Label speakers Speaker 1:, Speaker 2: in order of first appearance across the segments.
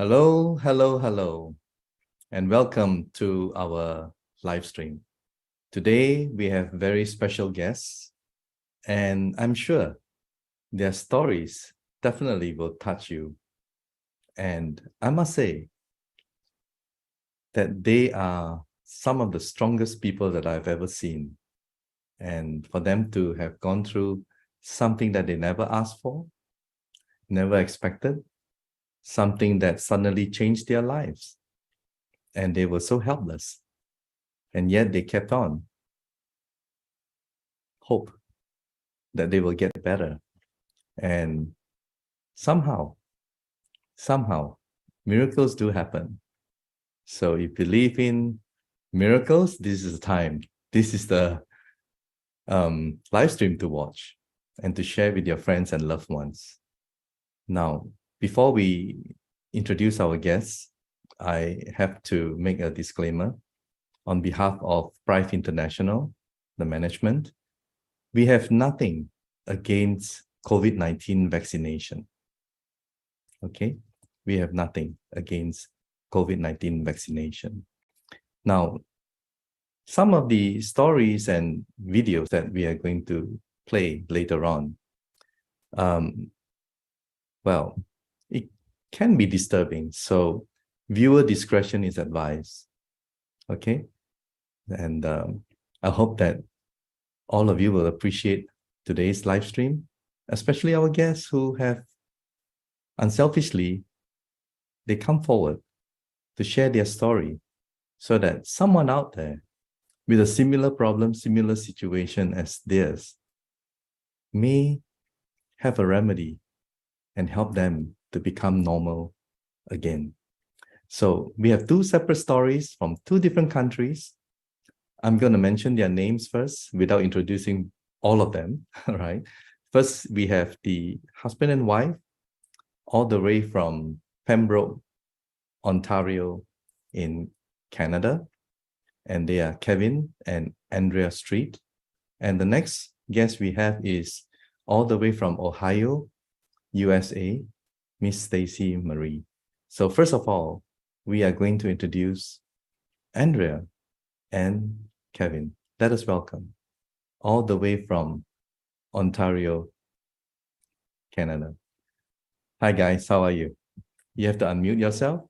Speaker 1: Hello, hello, hello, and welcome to our live stream. Today, we have very special guests, and I'm sure their stories definitely will touch you. And I must say that they are some of the strongest people that I've ever seen. And for them to have gone through something that they never asked for, never expected, something that suddenly changed their lives, and they were so helpless, and yet they kept on. Hope that they will get better. And somehow, miracles do happen. So if you believe in miracles, this is the time. This is the live stream to watch and to share with your friends and loved ones. Now, before we introduce our guests, I have to make a disclaimer on behalf of Prife International, the management. We have nothing against COVID-19 vaccination. Okay, we have nothing against COVID-19 vaccination. Now, some of the stories and videos that we are going to play later on, well, it can be disturbing. So viewer discretion is advised. Okay, and I hope that all of you will appreciate today's live stream, especially our guests who have unselfishly, they come forward to share their story so that someone out there with a similar problem, similar situation as theirs may have a remedy and help them to become normal again. So we have two separate stories from two different countries. I'm going to mention their names first without introducing all of them, all right? First, we have the husband and wife all the way from Pembroke, Ontario in Canada. And they are Kevin and Andrea Street. And the next guest we have is all the way from Ohio, USA, Miss Stacee Marie. So first of all, we are going to introduce Andrea and Kevin. Let us welcome all the way from Ontario, Canada. Hi guys, how are you? You have to unmute yourself.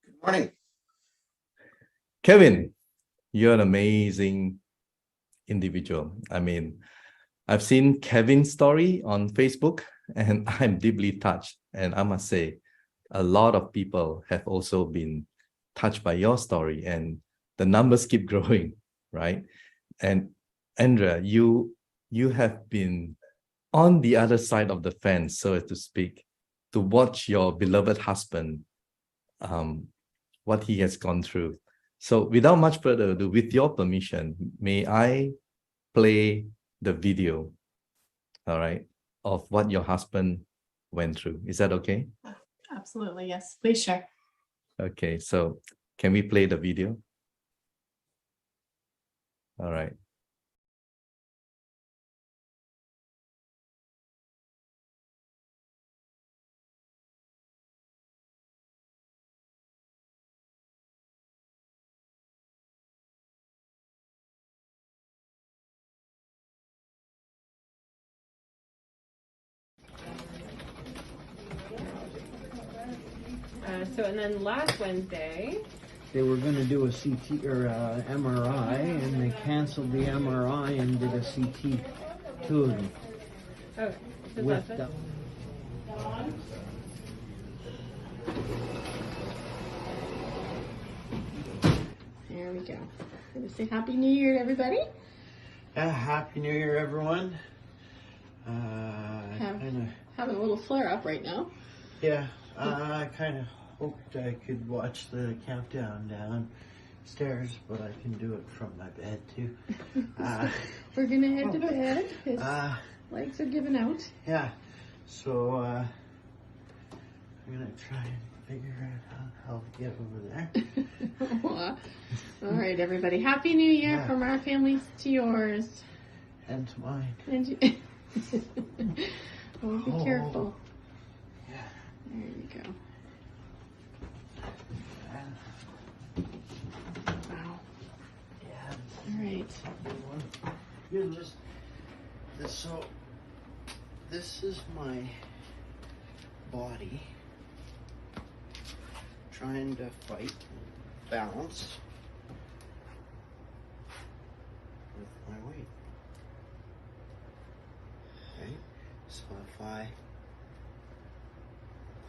Speaker 2: Good morning.
Speaker 1: Kevin, you're an amazing individual. I mean, I've seen Kevin's story on Facebook and I'm deeply touched. And I must say, a lot of people have also been touched by your story and the numbers keep growing, right? And Andrea, you have been on the other side of the fence, so to speak, to watch your beloved husband, what he has gone through. So without much further ado, with your permission, may I play the video, all right, of what your husband went through? Is that okay?
Speaker 3: Absolutely, yes. Please share.
Speaker 1: Okay, so can we play the video? All right.
Speaker 4: And then last Wednesday,
Speaker 5: they were going to do a CT or MRI, and they canceled the MRI and did a CT, two of them.
Speaker 4: oh, so
Speaker 5: With
Speaker 4: that's it.
Speaker 3: There we go. I'm gonna say Happy New Year to everybody.
Speaker 5: Happy New Year, everyone.
Speaker 3: Having a little flare up right now.
Speaker 5: Yeah, I kind of hoped I could watch the countdown downstairs, but I can do it from my bed too.
Speaker 3: We're gonna head to bed. His legs are giving out.
Speaker 5: Yeah, so I'm gonna try and figure out how to get over there.
Speaker 3: All right, everybody. Happy New Year
Speaker 5: Yeah.
Speaker 3: from our families to yours.
Speaker 5: And to mine.
Speaker 3: And you... oh, be careful.
Speaker 5: Yeah.
Speaker 3: There you go.
Speaker 5: this is my body trying to fight balance with my weight. Right? So if I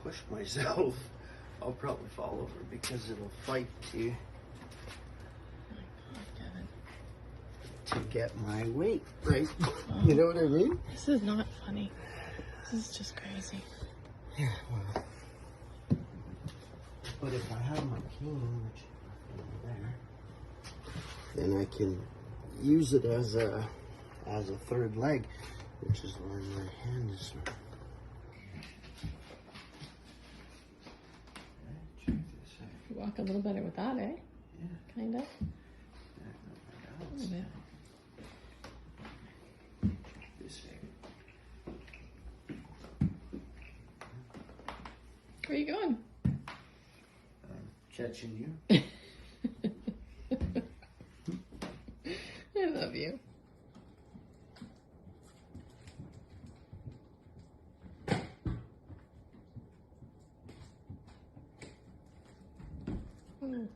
Speaker 5: push myself, I'll probably fall over because it'll fight to get my weight right. You know what I mean?
Speaker 3: This is not funny. This is just crazy.
Speaker 5: Yeah, well. But if I have my cane, which is over there, then I can use it as a third leg, which is where my hand is.
Speaker 3: You walk a little better with that, eh?
Speaker 5: Yeah.
Speaker 3: Kind of.
Speaker 5: This way.
Speaker 3: Where are you going?
Speaker 5: Catching you.
Speaker 3: I love you. Oh.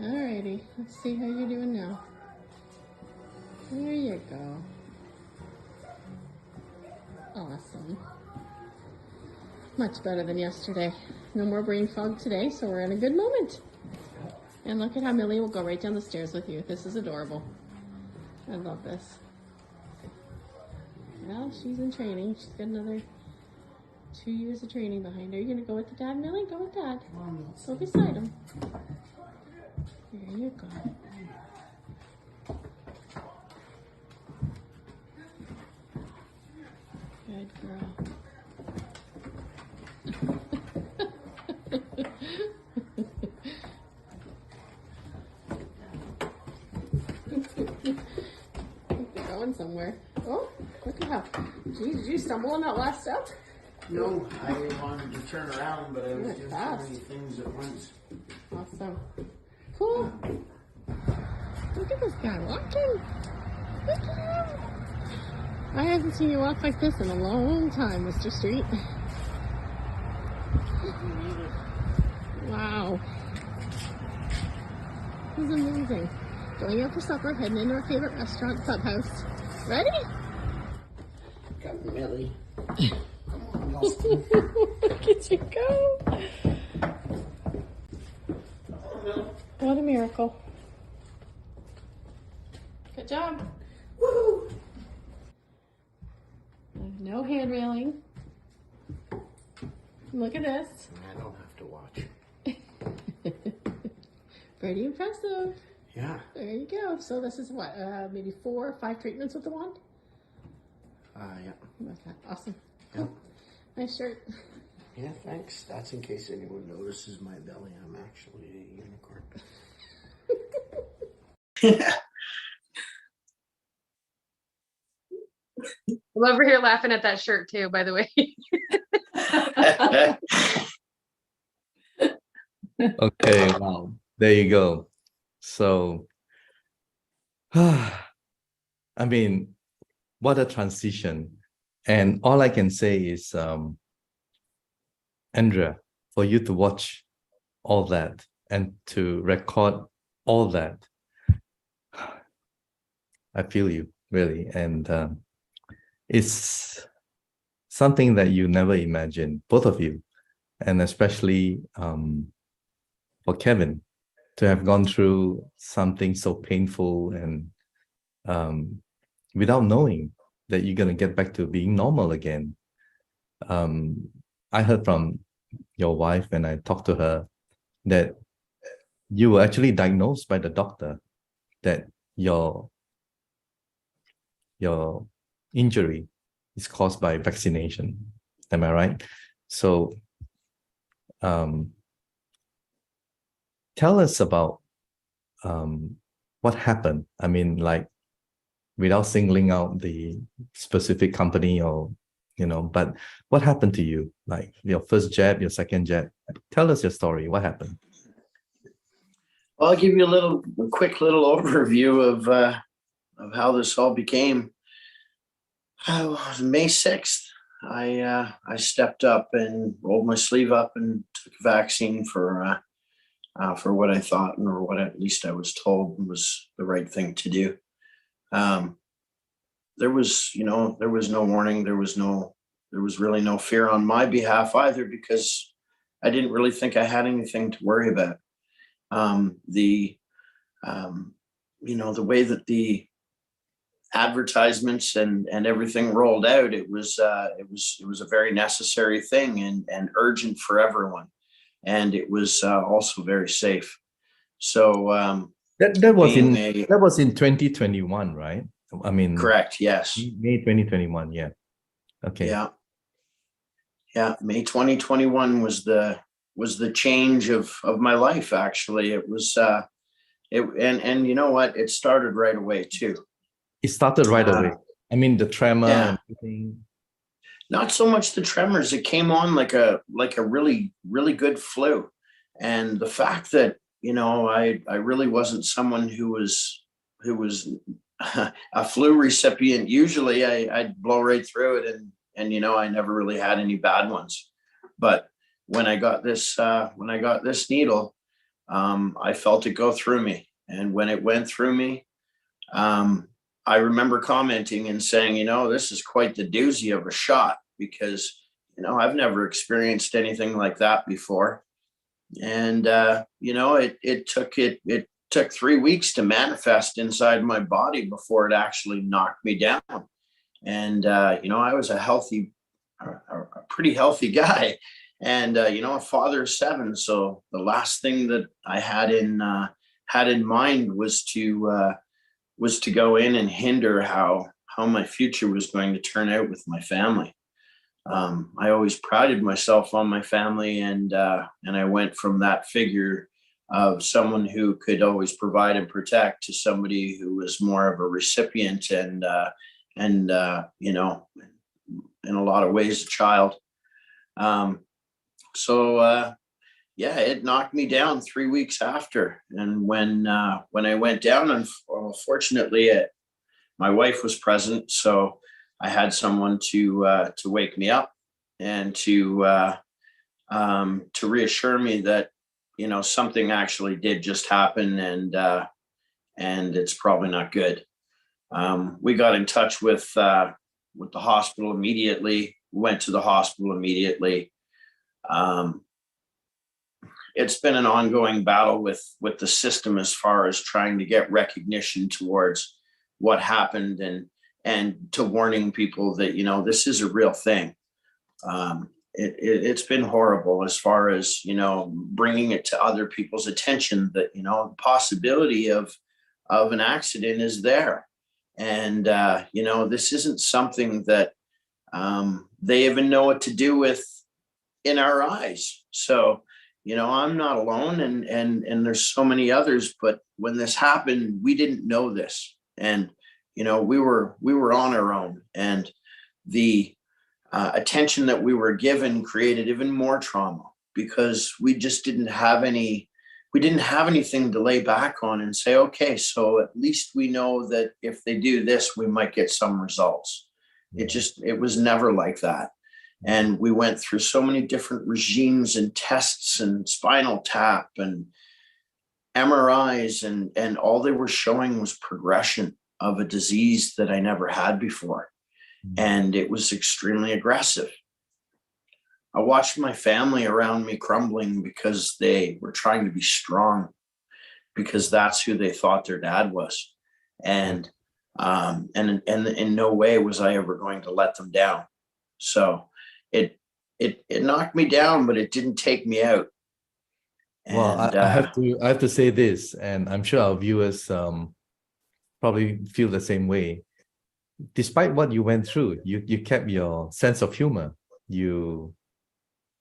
Speaker 3: Alrighty, let's see how you're doing now. There you go. Awesome. Much better than yesterday. No more brain fog today, so we're in a good moment. And look at how Millie will go right down the stairs with you. This is adorable. I love this. Well, she's in training. She's got another 2 years of training behind her. You gonna go with the dad, Millie? Go with dad. Go beside him. There you go. Good girl. They're going somewhere. Oh, look at how. Geez, did you stumble on that last step?
Speaker 5: No, I wanted to turn around, but I was
Speaker 3: You're
Speaker 5: doing
Speaker 3: fast.
Speaker 5: so many things at once.
Speaker 3: Awesome. Cool. Look at this guy walking. Look at him. I haven't seen you walk like this in a long time, Mr. Street. Wow. This is amazing. Going out for supper, heading into our favorite restaurant, Clubhouse. Ready?
Speaker 5: Got Millie.
Speaker 3: Look at you go. What a miracle. Good job. Woo! No hand railing. Look at this.
Speaker 5: I don't have to watch.
Speaker 3: Pretty impressive.
Speaker 5: Yeah.
Speaker 3: There you go. So this is what, maybe 4 or 5 treatments with the wand?
Speaker 5: Yeah.
Speaker 3: Okay, awesome.
Speaker 5: Yep.
Speaker 3: Nice shirt.
Speaker 5: Yeah, thanks. That's in case anyone notices my belly. I'm actually a unicorn.
Speaker 4: I'm over here laughing at that shirt too, by the way.
Speaker 1: Okay, wow. There you go. So, I mean, what a transition. And all I can say is, Andrea, for you to watch all that and to record all that, I feel you, really. And it's something that you never imagined, both of you, and especially for Kevin to have gone through something so painful and without knowing that you're going to get back to being normal again. I heard from your wife when I talked to her that you were actually diagnosed by the doctor that your your injury is caused by vaccination. Am I right? So tell us about what happened. I mean, like, without singling out the specific company or, but what happened to you? Like your first jab, your second jab. Tell us your story. What happened?
Speaker 5: Well, I'll give you a quick little overview of how this all became. It was May 6th. I stepped up and rolled my sleeve up and took a vaccine for what I thought, or what at least I was told was the right thing to do. There was no warning. There was really no fear on my behalf either, because I didn't really think I had anything to worry about. The way that the advertisements and everything rolled out, it was a very necessary thing and urgent for everyone, and it was also very safe. So
Speaker 1: that was in 2021, right? I mean,
Speaker 5: correct. Yes.
Speaker 1: May 2021. Yeah. Okay.
Speaker 5: Yeah. May 2021 was the change of my life. Actually, it was and you know what? It started right away too.
Speaker 1: It started right away. I mean, the tremor and everything.
Speaker 5: Not so much the tremors. It came on like a really, really good flu. And the fact that, I really wasn't someone who was a flu recipient. Usually I'd blow right through it, and I never really had any bad ones. But when I got this needle, I felt it go through me. And when it went through me, I remember commenting and saying, this is quite the doozy of a shot, because, I've never experienced anything like that before. And, it took 3 weeks to manifest inside my body before it actually knocked me down. And, I was a pretty healthy guy, and, a father of 7. So the last thing that I had in mind was to go in and hinder how my future was going to turn out with my family. I always prided myself on my family, and I went from that figure of someone who could always provide and protect to somebody who was more of a recipient and in a lot of ways a child. It knocked me down 3 weeks after. And when I went down, unfortunately, my wife was present, so I had someone to wake me up and to reassure me that something actually did just happen, and it's probably not good. We got in touch with the hospital immediately. Went to the hospital immediately. It's been an ongoing battle with the system as far as trying to get recognition towards what happened, and to warning people that, this is a real thing. It's been horrible as far as, bringing it to other people's attention that, the possibility of an accident is there. And, this isn't something that they even know what to do with in our eyes. So, I'm not alone, and there's so many others, but when this happened, we didn't know this. And, we were on our own, and the attention that we were given created even more trauma, because we just didn't have anything to lay back on and say, okay, so at least we know that if they do this, we might get some results. It was never like that. And we went through so many different regimes and tests and spinal tap and MRIs, and all they were showing was progression of a disease that I never had before. And it was extremely aggressive. I watched my family around me crumbling because they were trying to be strong, because that's who they thought their dad was. And in no way was I ever going to let them down. So it knocked me down, but it didn't take me out.
Speaker 1: Well, I have to say this, and I'm sure our viewers probably feel the same way. despite what you went through, you kept your sense of humor. You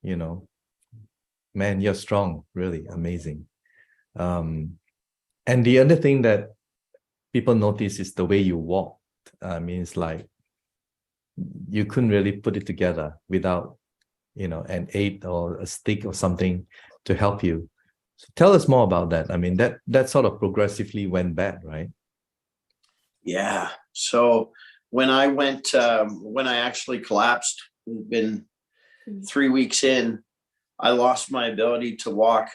Speaker 1: know, man, you're strong, really amazing. And the other thing that people notice is the way you walked. I mean, it's like you couldn't really put it together without, an aid or a stick or something to help you. So tell us more about that. I mean, that sort of progressively went bad, right?
Speaker 5: Yeah. So when I actually collapsed, it's been 3 weeks in, I lost my ability to walk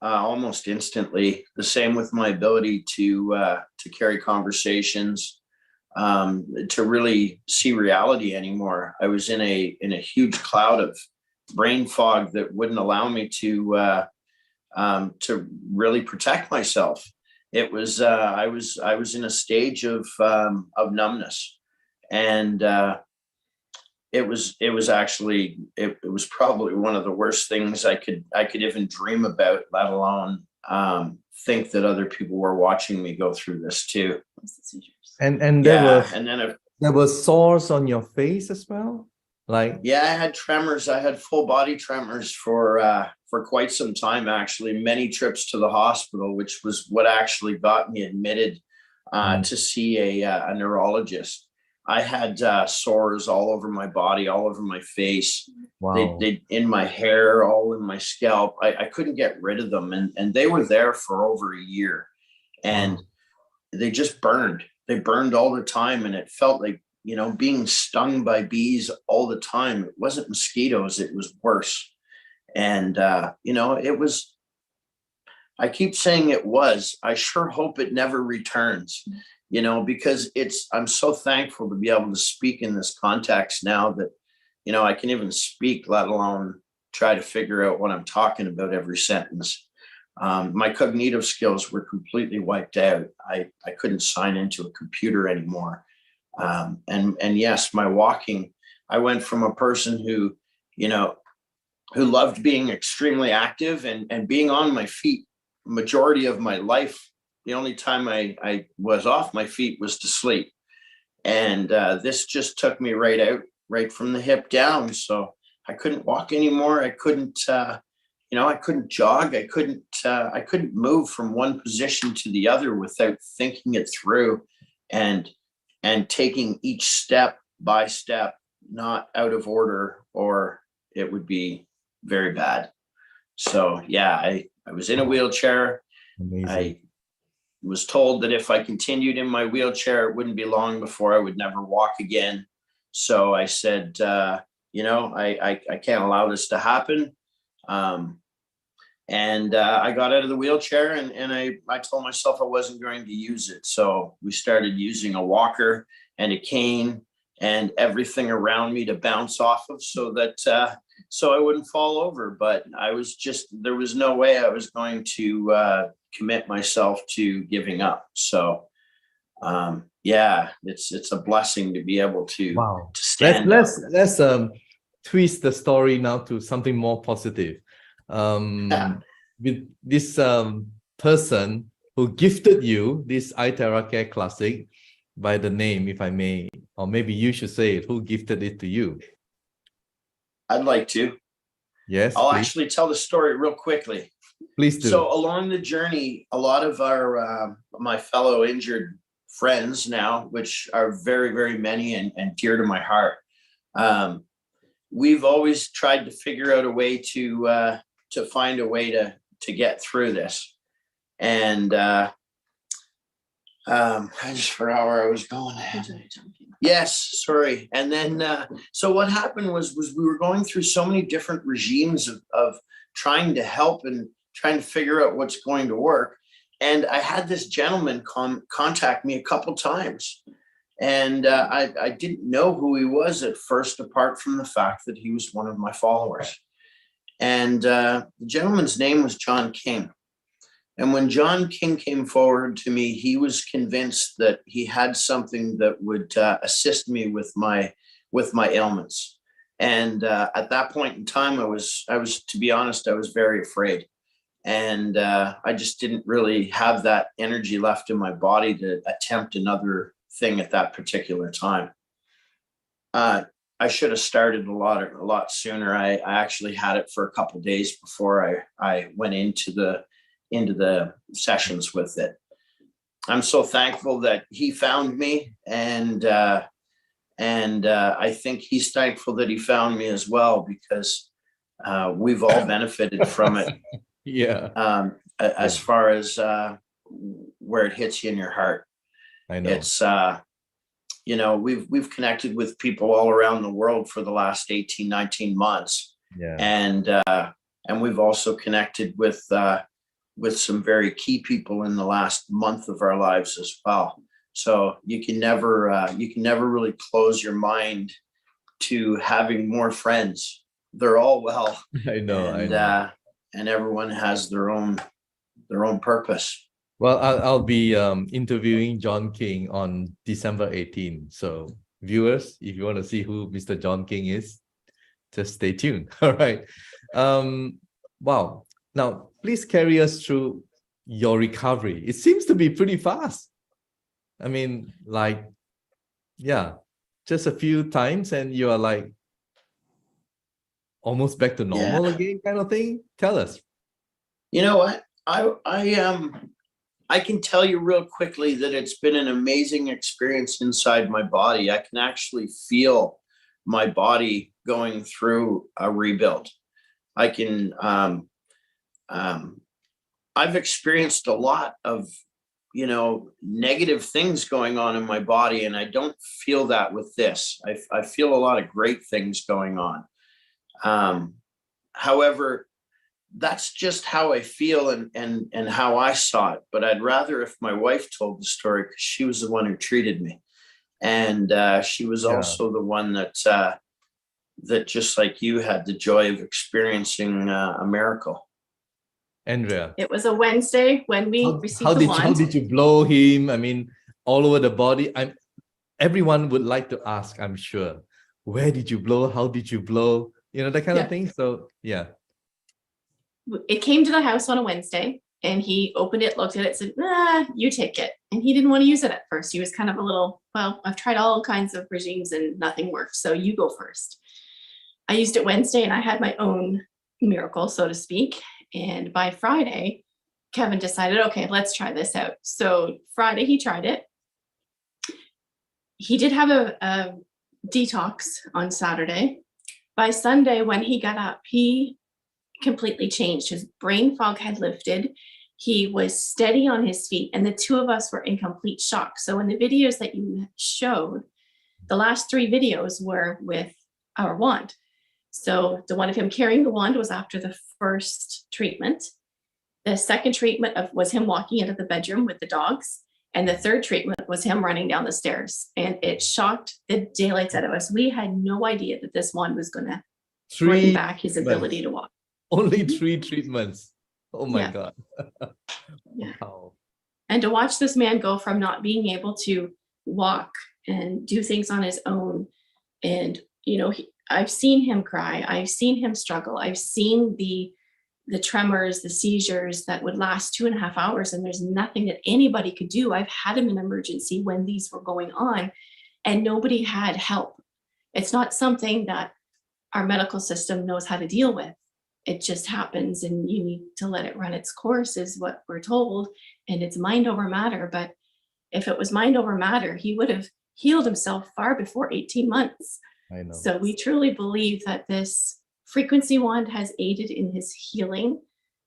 Speaker 5: almost instantly. The same with my ability to carry conversations, to really see reality anymore. I was in a huge cloud of brain fog that wouldn't allow me to really protect myself. It was I was in a stage of numbness, and it was actually it was probably one of the worst things I could even dream about, let alone think that other people were watching me go through this too.
Speaker 1: And
Speaker 5: Yeah, and then
Speaker 1: there were sores on your face as well, like.
Speaker 5: yeah, I had tremors. I had full body tremors for quite some time, actually. Many trips to the hospital, which was what actually got me admitted to see a neurologist. I had sores all over my body, all over my face.
Speaker 1: Wow.
Speaker 5: They in my hair, all in my scalp. I couldn't get rid of them, and they were there for over a year, and
Speaker 1: Wow.
Speaker 5: they just burned. They burned all the time, and it felt like, being stung by bees all the time. It wasn't mosquitoes, it was worse. And it was, I keep saying it was, I sure hope it never returns, because I'm so thankful to be able to speak in this context now that, I can even speak, let alone try to figure out what I'm talking about every sentence. My cognitive skills were completely wiped out. I couldn't sign into a computer anymore. And yes, my walking, I went from a person who loved being extremely active and being on my feet majority of my life. The only time I was off my feet was to sleep. And this just took me right from the hip down. So I couldn't walk anymore. I couldn't, I couldn't jog. I couldn't move from one position to the other without thinking it through and taking each step by step, not out of order, or it would be very bad. So yeah, I was in a wheelchair.
Speaker 1: Amazing.
Speaker 5: I was told that if I continued in my wheelchair, it wouldn't be long before I would never walk again. So I said, I can't allow this to happen. And I got out of the wheelchair, and I told myself I wasn't going to use it. So we started using a walker and a cane and everything around me to bounce off of, so that so I wouldn't fall over. But there was no way I was going to commit myself to giving up. So yeah, it's a blessing to be able to,
Speaker 1: Wow.
Speaker 5: to stand
Speaker 1: Let's twist the story now to something more positive. With this person who gifted you this iTerra Care Classic, by the name, if I may, or maybe you should say it, who gifted it to you?
Speaker 5: I'd like to.
Speaker 1: Yes,
Speaker 5: I'll
Speaker 1: please.
Speaker 5: actually tell the story real quickly.
Speaker 1: Please do.
Speaker 5: So along the journey, a lot of our my fellow injured friends now, which are very, very many and dear to my heart, we've always tried to figure out a way to find a way to get through this. And I just forgot where I was going. Yes, sorry. And then so what happened was we were going through so many different regimes of trying to help and trying to figure out what's going to work. And I had this gentleman contact me a couple times. And I didn't know who he was at first, apart from the fact that he was one of my followers. And the gentleman's name was John King. And when John King came forward to me, he was convinced that he had something that would assist me with my ailments. And at that point in time, I was, to be honest, I was very afraid. And I just didn't really have that energy left in my body to attempt another thing at that particular time. I should have started a lot sooner. I actually had it for a couple of days before I went into the sessions with it. I'm so thankful that he found me, and I think he's thankful that he found me as well, because we've all benefited from it.
Speaker 1: Yeah.
Speaker 5: As far as where it hits you in your heart.
Speaker 1: I know.
Speaker 5: It's we've connected with people all around the world for the last 18, 19 months.
Speaker 1: Yeah.
Speaker 5: And we've also connected with some very key people in the last month of our lives as well. So you can never really close your mind to having more friends. They're all well.
Speaker 1: I know.
Speaker 5: And everyone has their own purpose.
Speaker 1: Well, I'll be interviewing John King on December 18th. So viewers, if you want to see who Mr. John King is, just stay tuned. All right. Wow. Now, please carry us through your recovery. It seems to be pretty fast. I mean, just a few times and you are like almost back to normal again, kind of thing. Tell us.
Speaker 5: You know what? I can tell you real quickly that it's been an amazing experience inside my body. I can actually feel my body going through a rebuild. I can, I've experienced a lot of, negative things going on in my body, and I don't feel that with this. I feel a lot of great things going on. However, that's just how I feel and how I saw it. But I'd rather if my wife told the story, because she was the one who treated me. And she was also the one that just like you had the joy of experiencing a miracle.
Speaker 1: Andrea.
Speaker 6: It was a Wednesday when we received the wand.
Speaker 1: How did you blow him? I mean, all over the body. Everyone would like to ask, I'm sure, where did you blow? How did you blow? That kind of thing. So, yeah.
Speaker 6: It came to the house on a Wednesday, and he opened it, looked at it, said, you take it. And he didn't want to use it at first. He was kind of a little, well, I've tried all kinds of regimes and nothing worked, so you go first. I used it Wednesday, and I had my own miracle, so to speak. And by Friday, Kevin decided, okay, let's try this out. So Friday, he tried it. He did have a detox on Saturday. By Sunday, when he got up, he completely changed. His brain fog had lifted. He was steady on his feet, and the two of us were in complete shock. So in the videos that you showed, the last 3 videos were with our wand. So the one of him carrying the wand was after the first treatment. The second treatment was him walking into the bedroom with the dogs. And the third treatment was him running down the stairs. And it shocked the daylights out of us. We had no idea that this wand was going to bring back his ability to walk.
Speaker 1: Only 3 treatments. Oh my God.
Speaker 6: Yeah.
Speaker 1: Wow.
Speaker 6: And to watch this man go from not being able to walk and do things on his own. And, I've seen him cry. I've seen him struggle. I've seen the tremors, the seizures that would last 2.5 hours. And there's nothing that anybody could do. I've had him in emergency when these were going on, and nobody had help. It's not something that our medical system knows how to deal with. It just happens, and you need to let it run its course, is what we're told. And it's mind over matter. But if it was mind over matter, he would have healed himself far before 18 months.
Speaker 1: I know.
Speaker 6: So we truly believe that this frequency wand has aided in his healing.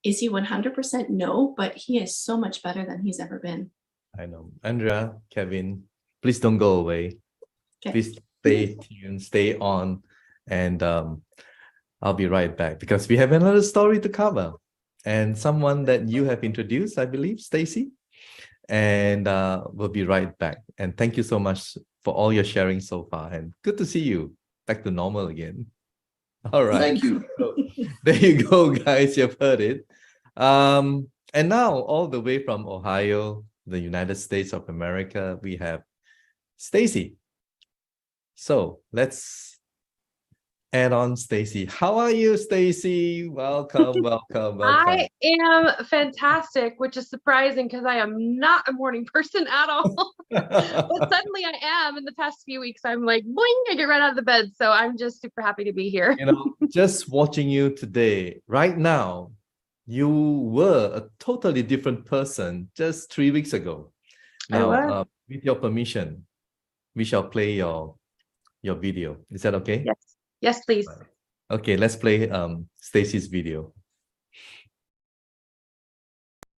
Speaker 6: Is he 100%? No, but he is so much better than he's ever been.
Speaker 1: I know. Andrea, Kevin, please don't go away.
Speaker 6: Okay.
Speaker 1: Please stay tuned, stay on, and I'll be right back because we have another story to cover, and someone that you have introduced, I believe, Stacee, and we'll be right back. And thank you so much for all your sharing so far, and good to see you back to normal again. All right.
Speaker 5: Thank you.
Speaker 1: So, there you go, guys. You've heard it. And now, all the way from Ohio, the United States of America, we have Stacee. So let's add on Stacee. How are you, Stacee? Welcome, welcome, welcome.
Speaker 4: I am fantastic, which is surprising because I am not a morning person at all. But suddenly I am. In the past few weeks, I'm like, boing, I get right out of the bed. So I'm just super happy to be here.
Speaker 1: You know, just watching you today, right now, you were a totally different person just 3 weeks ago.
Speaker 4: I
Speaker 1: Now,
Speaker 4: was.
Speaker 1: with your permission, we shall play your video. Is that okay?
Speaker 4: Yes. Yes, please.
Speaker 1: Okay, let's play Stacee's video.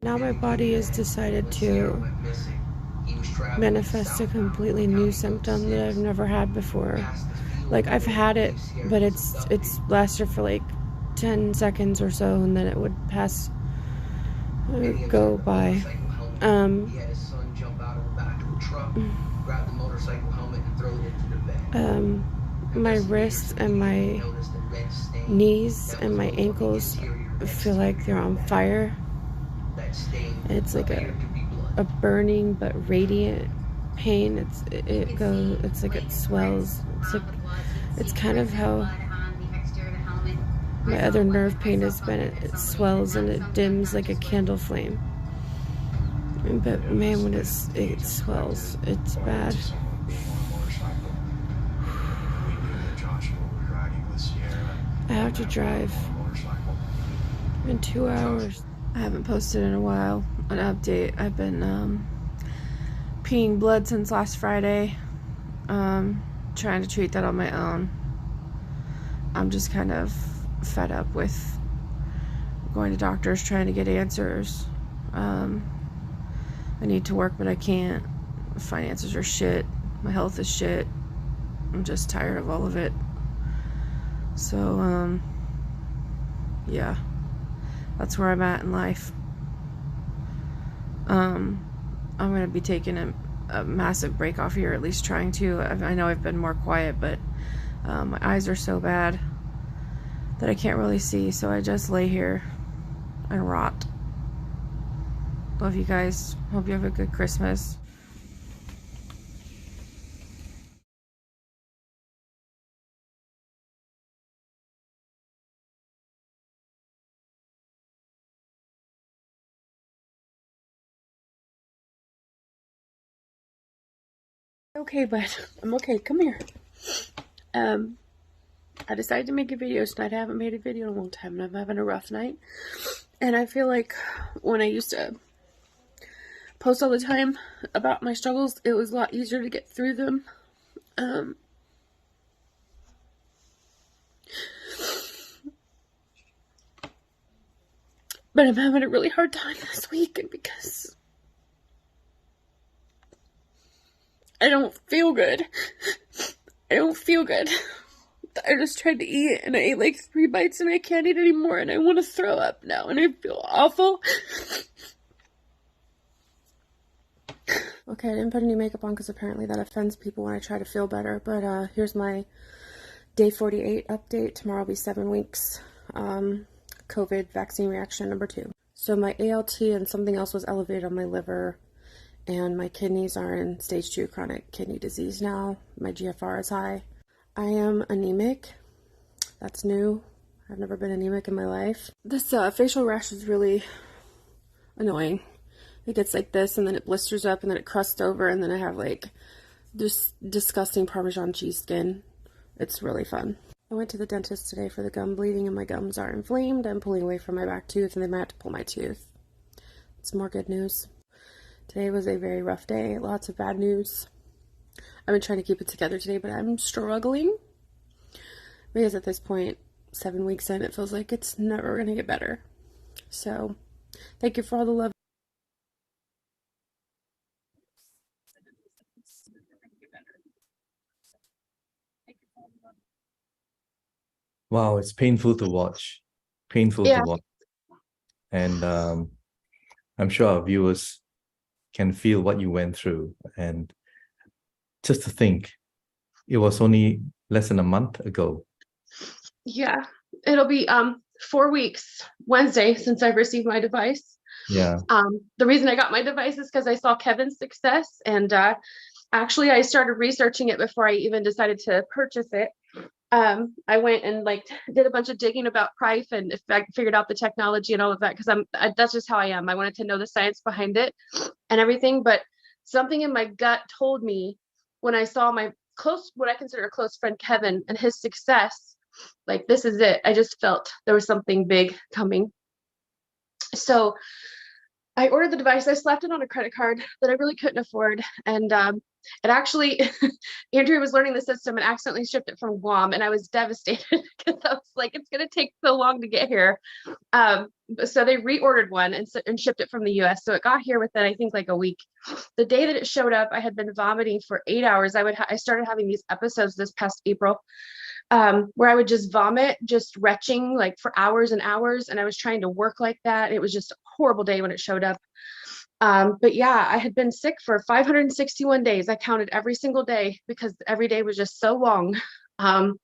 Speaker 7: Now my body has decided to manifest a completely new symptom that I've never had before. Like, I've had it, but it's lasted for like 10 seconds or so, and then it would go by. My wrists and my knees and my ankles feel like they're on fire. It's like a burning but radiant pain. It's like it swells. It's kind of how my other nerve pain has been. It swells and it dims like a candle flame. But man, when it swells, it's bad. I have to drive in 2 hours. I haven't posted in a while an update. I've been peeing blood since last Friday. Trying to treat that on my own. I'm just kind of fed up with going to doctors trying to get answers. I need to work, but I can't. Finances are shit. My health is shit. I'm just tired of all of it. So, yeah, that's where I'm at in life. I'm gonna be taking a massive break off here, at least trying to. I know I've been more quiet, but my eyes are so bad that I can't really see, so I just lay here and rot. Love you guys. Hope you have a good Christmas. Okay, bud. I'm okay. Come here. I decided to make a video tonight. I haven't made a video in a long time, and I'm having a rough night. And I feel like when I used to post all the time about my struggles, it was a lot easier to get through them. But I'm having a really hard time this week because I don't feel good. I don't feel good. I just tried to eat and I ate like 3 bites and I can't eat anymore and I want to throw up now and I feel awful. Okay, I didn't put any makeup on because apparently that offends people when I try to feel better. But here's my day 48 update. Tomorrow will be 7 weeks. COVID vaccine reaction number 2. So my ALT and something else was elevated on my liver, and my kidneys are in stage 2 chronic kidney disease now. My GFR is high. I am anemic. That's new. I've never been anemic in my life. This facial rash is really annoying. It gets like this, and then it blisters up, and then it crusts over, and then I have like this disgusting Parmesan cheese skin. It's really fun. I went to the dentist today for the gum bleeding, and my gums are inflamed. I'm pulling away from my back tooth, and they might have to pull my tooth. It's more good news. Today was a very rough day. Lots of bad news. I've been trying to keep it together today, but I'm struggling. Because at this point, 7 weeks in, it feels like it's never going to get better. So, thank you for all the love.
Speaker 1: Wow, it's painful to watch. Painful
Speaker 4: Yeah.
Speaker 1: to watch. And I'm sure our viewers can feel what you went through. And just to think, it was only less than a month ago.
Speaker 4: Yeah, it'll be 4 weeks Wednesday since I've received my device.
Speaker 1: Yeah.
Speaker 4: The reason I got my device is because I saw Kevin's success, and actually I started researching it before I even decided to purchase it. I went and like did a bunch of digging about Prife and I figured out the technology and all of that because that's just how I am. I wanted to know the science behind it and everything, but something in my gut told me when I saw my what I consider a close friend, Kevin, and his success, like, this is it. I just felt there was something big coming. So I ordered the device. I slapped it on a credit card that I really couldn't afford. And it actually, Andrea was learning the system and accidentally shipped it from Guam. And I was devastated because I was like, it's going to take so long to get here. So they reordered one and shipped it from the US. So it got here within, I think, like a week. The day that it showed up, I had been vomiting for 8 hours. I started having these episodes this past April where I would just vomit, just retching like for hours and hours. And I was trying to work like that. It was just a horrible day when it showed up. But yeah, I had been sick for 561 days. I counted every single day because every day was just so long. And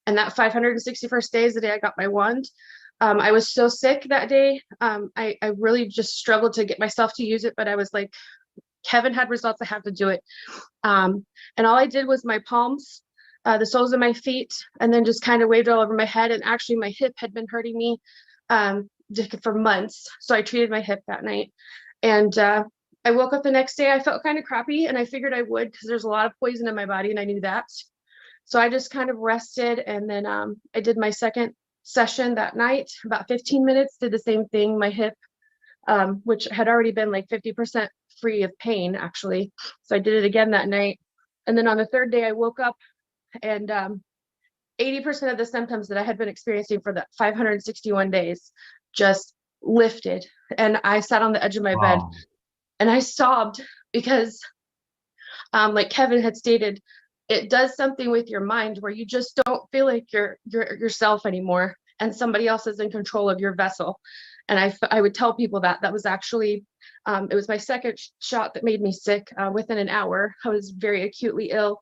Speaker 4: that 561st day is the day I got my wand. I was so sick that day. I really just struggled to get myself to use it, but I was like, Kevin had results, I have to do it. And all I did was my palms, the soles of my feet, and then just kind of waved all over my head. And actually my hip had been hurting me for months. So I treated my hip that night. And I woke up the next day, I felt kind of crappy, and I figured I would because there's a lot of poison in my body and I knew that. So I just kind of rested, and then I did my second session that night, about 15 minutes, did the same thing, my hip, which had already been like 50% free of pain actually. So I did it again that night. And then on the third day I woke up and 80% of the symptoms that I had been experiencing for the 561 days just lifted. And I sat on the edge of my bed and I sobbed because like Kevin had stated, it does something with your mind where you just don't feel like you're yourself anymore and somebody else is in control of your vessel. And I would tell people that was actually, it was my second shot that made me sick. Within an hour, I was very acutely ill.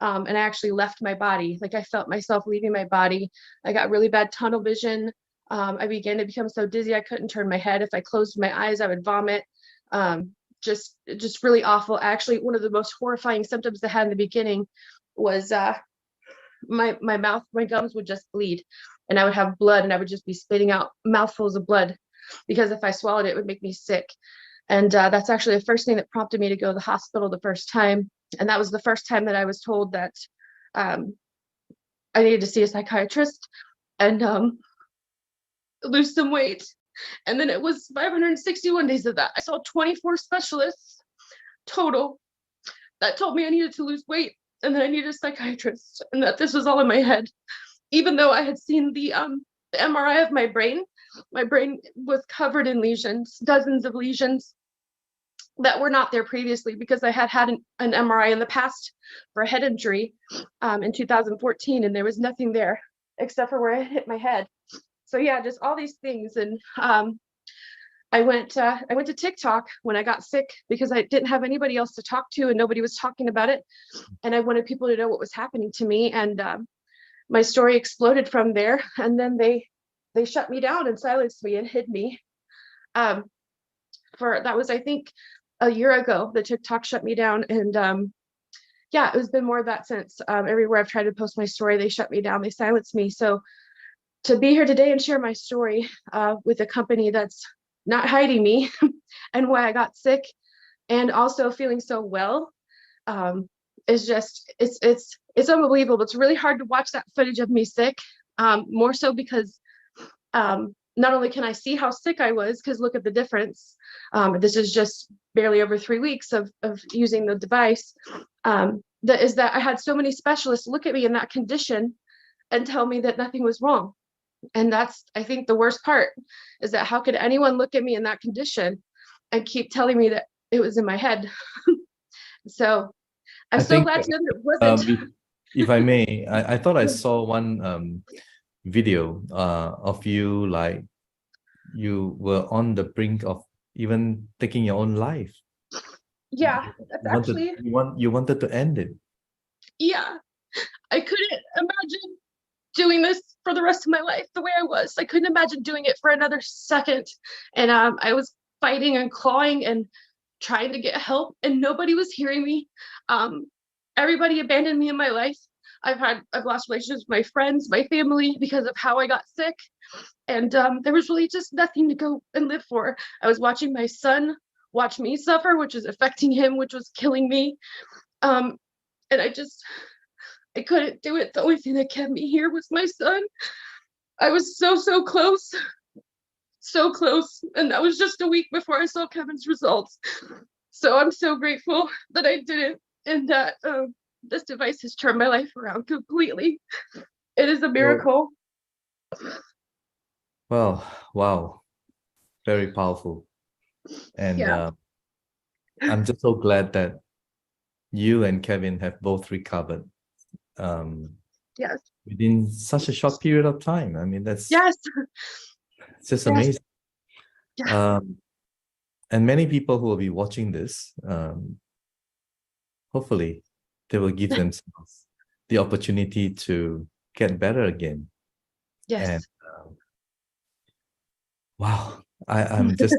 Speaker 4: And I actually left my body. Like I felt myself leaving my body. I got really bad tunnel vision. I began to become so dizzy I couldn't turn my head. If I closed my eyes, I would vomit. Just really awful. Actually, one of the most horrifying symptoms I had in the beginning was my mouth, my gums would just bleed, and I would have blood, and I would just be spitting out mouthfuls of blood because if I swallowed it, it would make me sick. And that's actually the first thing that prompted me to go to the hospital the first time. And that was the first time that I was told that I needed to see a psychiatrist and lose some weight. And then it was 561 days of that. I saw 24 specialists total that told me I needed to lose weight and that I needed a psychiatrist and that this was all in my head. Even though I had seen the MRI of my brain was covered in lesions, dozens of lesions that were not there previously because I had had an MRI in the past for a head injury in 2014, and there was nothing there except for where I hit my head. So yeah, just all these things. And I went to TikTok when I got sick because I didn't have anybody else to talk to and nobody was talking about it. And I wanted people to know what was happening to me. And my story exploded from there. And then they shut me down and silenced me and hid me. That was, I think, a year ago, the TikTok shut me down. And yeah, it's been more of that since. Everywhere I've tried to post my story, they shut me down, they silenced me. So to be here today and share my story with a company that's not hiding me and why I got sick and also feeling so well is just, it's unbelievable. It's really hard to watch that footage of me sick, more so because not only can I see how sick I was, because look at the difference. This is just barely over 3 weeks of using the device. That I had so many specialists look at me in that condition and tell me that nothing was wrong. And that's, I think, the worst part is that how could anyone look at me in that condition and keep telling me that it was in my head? So I'm so glad to know that it wasn't.
Speaker 1: If I may, I thought I saw one video of you, like you were on the brink of even taking your own life.
Speaker 4: Yeah, that's
Speaker 1: you wanted to end it.
Speaker 4: Yeah, I couldn't imagine doing this for the rest of my life the way I was. I couldn't imagine doing it for another second. And I was fighting and clawing and trying to get help and nobody was hearing me. Everybody abandoned me in my life. I've lost relationships with my friends, my family, because of how I got sick. And there was really just nothing to go and live for. I was watching my son watch me suffer, which was affecting him, which was killing me. And I couldn't do it. The only thing that kept me here was my son. I was so close, so close. And that was just a week before I saw Kevin's results. So I'm so grateful that I did it, and that this device has turned my life around completely. It is a miracle.
Speaker 1: Well, wow, very powerful. And
Speaker 4: Yeah.
Speaker 1: I'm just so glad that you and Kevin have both recovered
Speaker 4: Yes.
Speaker 1: within such a short period of time. I mean, that's
Speaker 4: Yes.
Speaker 1: it's just
Speaker 4: Yes.
Speaker 1: amazing.
Speaker 4: Yes.
Speaker 1: And many people who will be watching this, hopefully, they will give themselves the opportunity to get better again.
Speaker 4: Yes.
Speaker 1: And wow, I'm just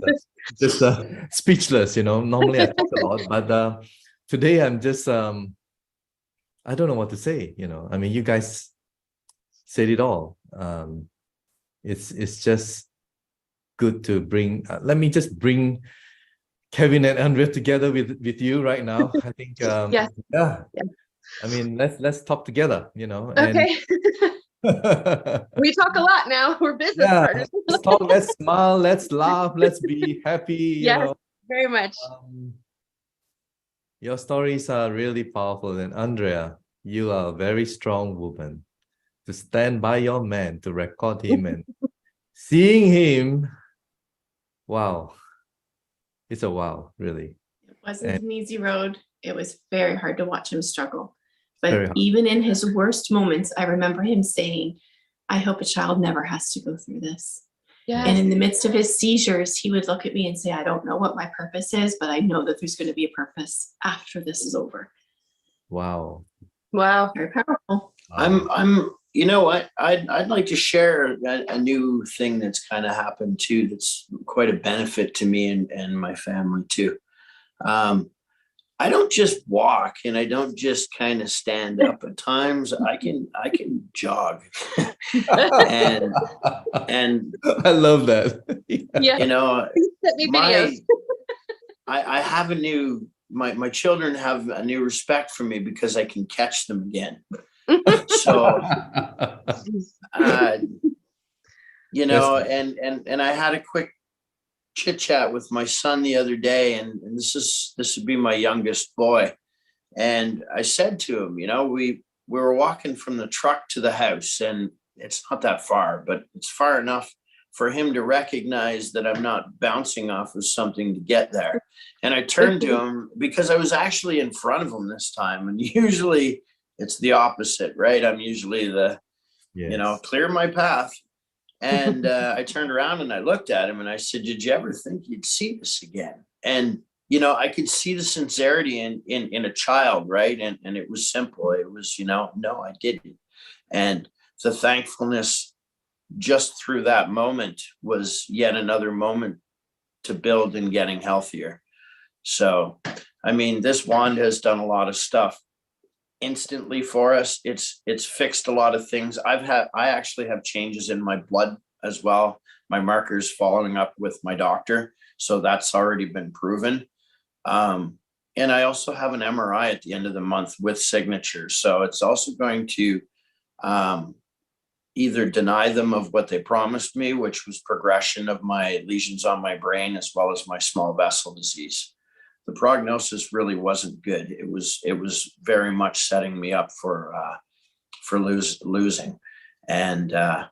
Speaker 1: speechless. Normally I talk a lot, but today I'm just I don't know what to say. I mean, you guys said it all. It's just good to bring. Let me just bring Kevin and Andrea together with you right now. I think
Speaker 4: Yes.
Speaker 1: yeah.
Speaker 4: Yeah.
Speaker 1: I mean, let's talk together. And
Speaker 4: Okay. We talk a lot now. We're business
Speaker 1: yeah,
Speaker 4: partners.
Speaker 1: let's talk, let's smile, let's laugh, let's be happy.
Speaker 4: Yes, very much.
Speaker 1: Your stories are really powerful, and Andrea, you are a very strong woman to stand by your man, to record him, and seeing him. Wow, it's a wow, really.
Speaker 6: It wasn't an easy road. It was very hard to watch him struggle.
Speaker 1: Very
Speaker 6: But
Speaker 1: hard.
Speaker 6: even in his worst moments, I remember him saying, I hope a child never has to go through this.
Speaker 4: Yes.
Speaker 6: And in the midst of his seizures, he would look at me and say, I don't know what my purpose is, but I know that there's going to be a purpose after this is over.
Speaker 1: Wow.
Speaker 4: Wow.
Speaker 6: Very powerful.
Speaker 5: I'm you know what, I'd like to share a new thing that's kind of happened too, that's quite a benefit to me and my family too. I don't just walk, and I don't just kind of stand up. At times I can jog. and
Speaker 1: I love that.
Speaker 4: Yeah. Send me videos.
Speaker 5: I have my children have a new respect for me because I can catch them again. So and I had a quick chit chat with my son the other day, and this would be my youngest boy, and I said to him, we were walking from the truck to the house, and it's not that far, but it's far enough for him to recognize that I'm not bouncing off of something to get there. And I turned to him because I was actually in front of him this time, and usually it's the opposite, right? I'm usually clear my path. And I turned around and I looked at him and I said, did you ever think you'd see this again? And, I could see the sincerity in a child, right? And it was simple. It was, no, I didn't. And the thankfulness just through that moment was yet another moment to build in getting healthier. So, I mean, this wand has done a lot of stuff instantly for us. It's fixed a lot of things. I actually have changes in my blood as well. My markers following up with my doctor. So that's already been proven. And I also have an MRI at the end of the month with signatures. So it's also going to either deny them of what they promised me, which was progression of my lesions on my brain, as well as my small vessel disease. The prognosis really wasn't good. It was very much setting me up for losing. And A,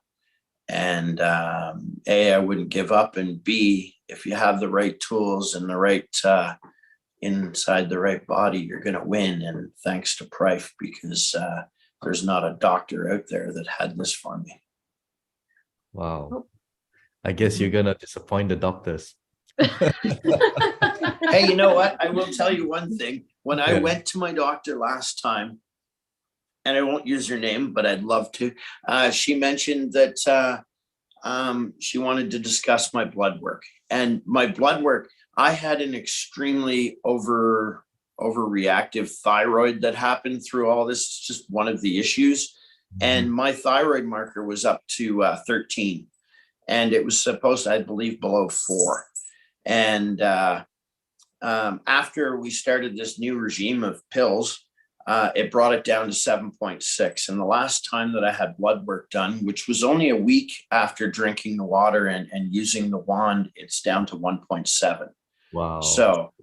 Speaker 5: I wouldn't give up, and B, if you have the right tools and the right inside the right body, you're going to win. And thanks to Prife, because there's not a doctor out there that had this for me.
Speaker 1: Wow. I guess you're gonna disappoint the doctors.
Speaker 5: Hey, you know what? I will tell you one thing. When I went to my doctor last time, and I won't use her name, but I'd love to, she mentioned that she wanted to discuss my blood work. And my blood work, I had an extremely overreactive thyroid that happened through all this. It's just one of the issues. And my thyroid marker was up to 13, and it was supposed to, I believe, below 4. And after we started this new regime of pills, it brought it down to 7.6. And the last time that I had blood work done, which was only a week after drinking the water and using the wand, it's down to 1.7.
Speaker 1: Wow.
Speaker 5: So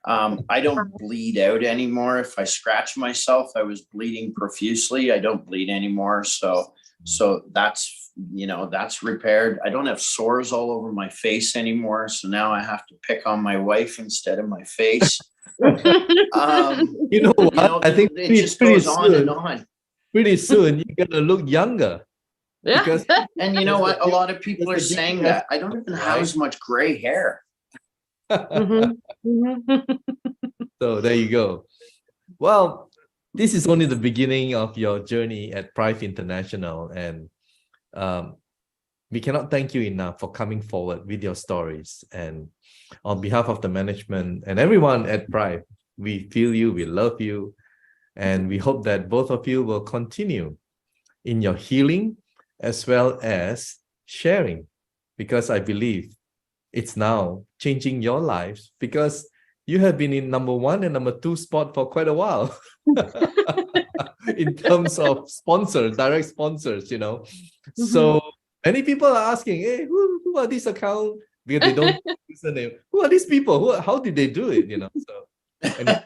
Speaker 5: I don't bleed out anymore. If I scratch myself, I was bleeding profusely. I don't bleed anymore. So that's, that's repaired. I don't have sores all over my face anymore. So now I have to pick on my wife instead of my face.
Speaker 1: You know what? I think
Speaker 5: it just goes on and on.
Speaker 1: Pretty soon you're gonna look younger.
Speaker 4: Yeah.
Speaker 1: Because
Speaker 5: And you know what? A lot of people are saying that. I don't even have as much gray hair.
Speaker 1: So there you go. Well, this is only the beginning of your journey at Prife International, and we cannot thank you enough for coming forward with your stories. And on behalf of the management and everyone at Prife, we feel you, we love you, and we hope that both of you will continue in your healing as well as sharing, because I believe it's now changing your lives, because you have been in number 1 and number 2 spot for quite a while in terms of sponsors, direct sponsors, So many people are asking, hey, who are these accounts? Because they don't use the name. Who are these people? How did they do it? So and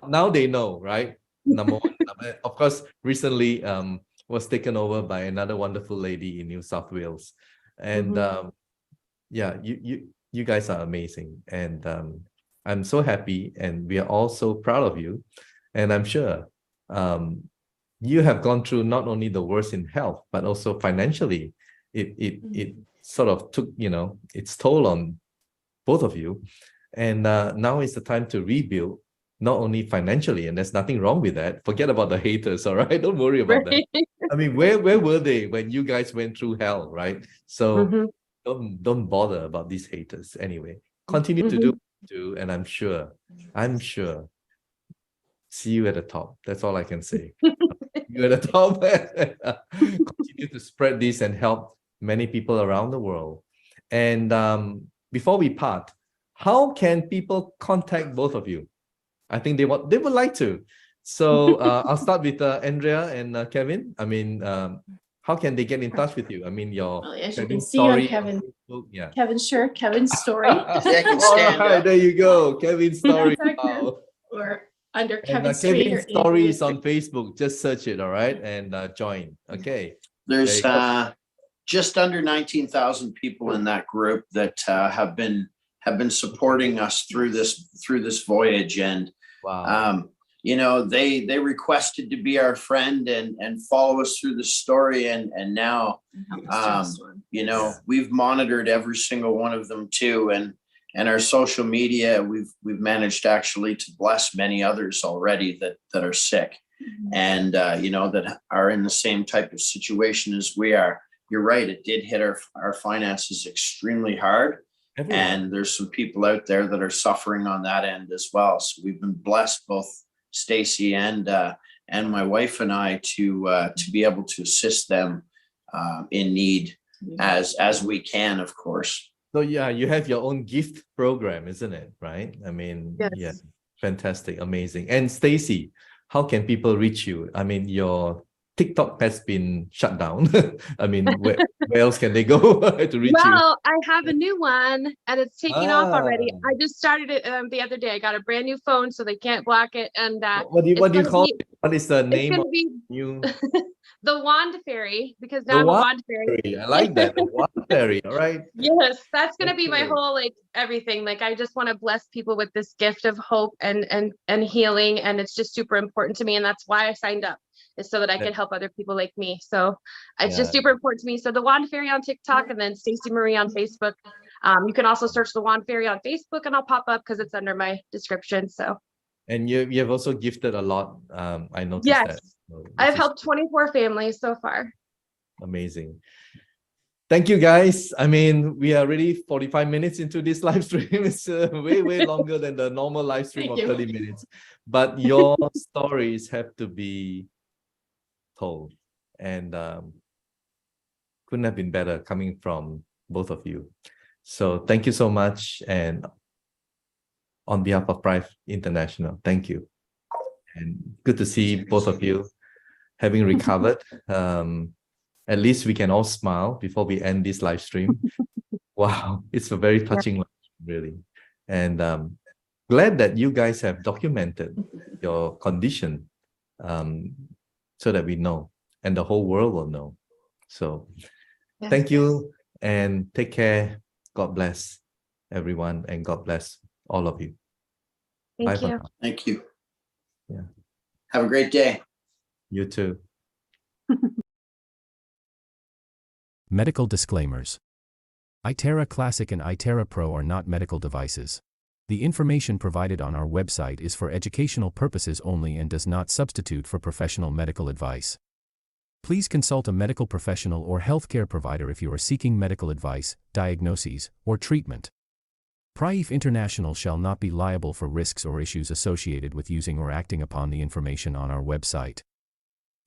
Speaker 1: now they know, right? Number 1. Of course, recently was taken over by another wonderful lady in New South Wales. And yeah, you guys are amazing. And I'm so happy, and we are all so proud of you. And I'm sure you have gone through not only the worst in health, but also financially. It sort of took, its toll on both of you. And now is the time to rebuild, not only financially, and there's nothing wrong with that. Forget about the haters, all right? Don't worry about that. I mean, where were they when you guys went through hell, right? So don't bother about these haters anyway. Continue to do, and I'm sure, see you at the top. That's all I can say. You at the top. Continue to spread this and help many people around the world. And before we part, how can people contact both of you? I think they would like to. So I'll start with Andrea and Kevin. I mean, how can they get in touch with you? I mean,
Speaker 6: As you can see on Kevin,
Speaker 1: yeah.
Speaker 6: Kevin's story.
Speaker 1: Right, there you go, Kevin's story. Wow.
Speaker 6: Or under
Speaker 1: And,
Speaker 6: Kevin's Street.
Speaker 1: Kevin's stories on Facebook. Just search it, all right, and join. Okay.
Speaker 5: There's just under 19,000 people in that group that have been supporting us through this voyage. And
Speaker 1: wow.
Speaker 5: They requested to be our friend and follow us through the story. And now, we've monitored every single one of them too. And our social media, we've managed actually to bless many others already that are sick and, that are in the same type of situation as we are. You're right. It did hit our finances extremely hard. Everyone. And there's some people out there that are suffering on that end as well. So we've been blessed, both Stacee and my wife and I, to be able to assist them in need as we can, of course.
Speaker 1: So yeah, you have your own gift program, isn't it? Right? I mean,
Speaker 4: yes.
Speaker 1: Yeah, fantastic, amazing. And Stacee, how can people reach you? I mean, your TikTok has been shut down. I mean, where else can they go to reach you?
Speaker 4: Well, I have a new one and it's taking off already. I just started it the other day. I got a brand new phone, so they can't block it. And
Speaker 1: what do you call it? What is the name of you?
Speaker 4: The Wand Fairy, because now I'm a Wand Fairy.
Speaker 1: I like that. The Wand Fairy. All right.
Speaker 4: Yes, that's gonna be my whole everything. I just want to bless people with this gift of hope and healing, and it's just super important to me, and that's why I signed up, is so that I could help other people like me. So it's just super important to me. So the Wand Fairy on TikTok, and then Stacee Marie on Facebook. You can also search the Wand Fairy on Facebook, and I'll pop up because it's under my description. So.
Speaker 1: And you have also gifted a lot. I noticed that. So
Speaker 4: I've helped 24 families so far.
Speaker 1: Amazing. Thank you, guys. I mean, we are already 45 minutes into this live stream. It's way longer than the normal live stream of 30 minutes. but your stories have to be told, and couldn't have been better coming from both of you. So thank you so much, and on behalf of Prife International, thank you, and good to see both of you having recovered. At least we can all smile before we end this live stream. Wow, it's a very touching live stream, really, and glad that you guys have documented your condition, so that we know and the whole world will know. So thank you and take care. God bless everyone, and God bless all of you. Bye
Speaker 4: Thank
Speaker 1: for
Speaker 4: you.
Speaker 1: now.
Speaker 5: Thank you.
Speaker 1: Yeah.
Speaker 5: Have a great day.
Speaker 1: You too.
Speaker 8: Medical disclaimers. iTerra Classic and iTerra Pro are not medical devices. The information provided on our website is for educational purposes only and does not substitute for professional medical advice. Please consult a medical professional or healthcare provider if you are seeking medical advice, diagnoses, or treatment. Prife International shall not be liable for risks or issues associated with using or acting upon the information on our website.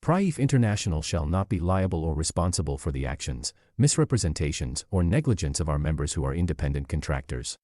Speaker 8: Prife International shall not be liable or responsible for the actions, misrepresentations, or negligence of our members who are independent contractors.